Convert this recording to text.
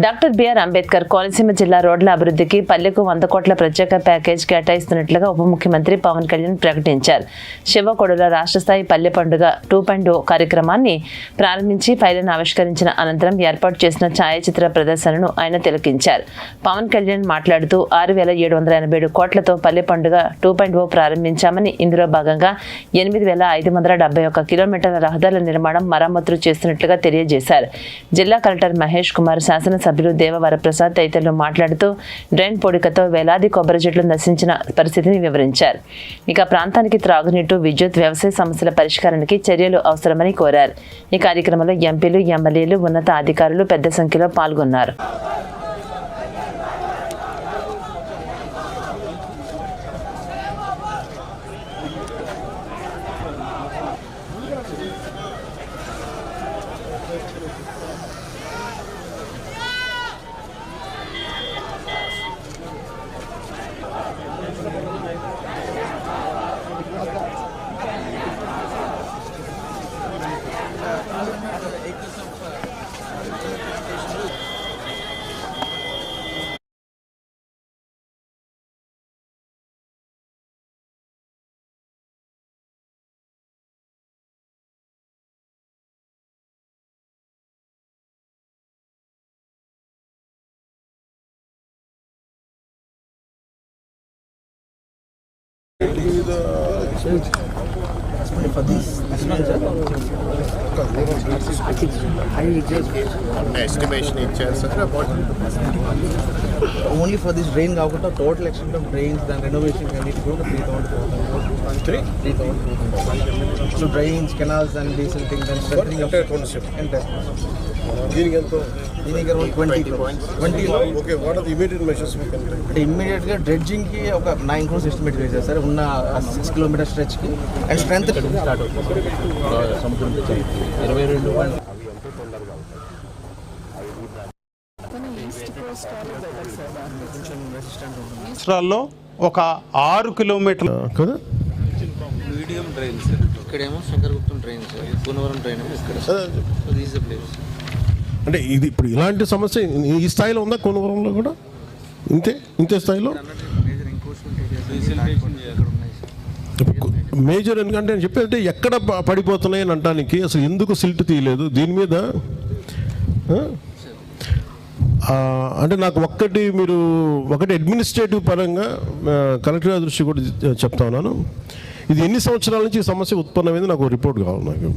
Doctor BR Ambedkar Konaseema జిల్లా రోడ్ల అభివృద్ధికి పల్లెకు 100 కోట్ల ప్రత్యేక ప్యాకేజ్ కేటాయిస్తున్నట్లుగా ఉప ముఖ్యమంత్రి పవన్ కళ్యాణ్ ప్రకటించారు. శివకొడలో రాష్ట్ర స్థాయి పల్లె పండుగ 2.0 కార్యక్రమాన్ని ప్రారంభించి ఫైళ్లను ఆవిష్కరించిన అనంతరం ఏర్పాటు చేసిన ఛాయాచిత్ర ప్రదర్శనను ఆయన తిలకించారు. పవన్ కళ్యాణ్ మాట్లాడుతూ 6,787 కోట్లతో పల్లె పండుగ 2.0 ప్రారంభించామని, ఇందులో భాగంగా 8,571 కిలోమీటర్ల రహదారుల నిర్మాణం, మరమ్మతులు చేస్తున్నట్లుగా తెలియజేశారు. జిల్లా కలెక్టర్ మహేష్ కుమార్, శాసనసభ్యులు దేవవరప్రసాద్ తదితరులు మాట్లాడుతూ డ్రైన్ పొడికతో వేలాది కొబ్బరి చెట్లు నశించిన పరిస్థితిని వివరించారు. ఇక ప్రాంతానికి త్రాగునీటి, విద్యుత్, వ్యవసాయ సమస్యల పరిష్కారానికి చర్యలు అవసరమని కోరారు. ఈ కార్యక్రమంలో ఎంపీలు, ఎమ్మెల్యేలు, ఉన్నత అధికారులు పెద్ద సంఖ్యలో పాల్గొన్నారు. For this estimation ichcharu sir about only for this drain kaakunda total extent of drains and renovation can it go to 3,000 so drains, canals and basic things and strengthening of concept entire దీనికి ఎంత దీనికి around 20 okay what are the immediate measures we can take immediate గా dredging కి ఒక 9 crores estimate చేశారు sir ఉన్న 6 kilometre stretch కి and strength start అవుతుంది సముద్రం 22 రాష్ట్రాల్లో ఒక 6 కిలోమీటర్లు కదా మీడియం డ్రైన్ సార్. ఇక్కడేమో Shankaraguptam drain sir, Kunavaram drain ఏమో ఇక్కడ. దీస్ ప్లేస్ అంటే ఇది ఇప్పుడు ఇలాంటి సమస్య ఈ స్థాయిలో ఉందా కోనవరంలో కూడా ఇంతే స్థాయిలో మేజర్ ఎందుకంటే నేను చెప్పేది ఎక్కడ పడిపోతున్నాయి అని అంటానికి అసలు ఎందుకు సిల్ట్ తీయలేదు దీని మీద అంటే నాకు ఒకటి అడ్మినిస్ట్రేటివ్ పరంగా కలెక్టర్ గారి దృష్టి కూడా చెప్తా ఉన్నాను. ఇది ఎన్ని సంవత్సరాల నుంచి ఈ సమస్య ఉత్పన్నమైంది నాకు రిపోర్ట్ కావాలి నాకు.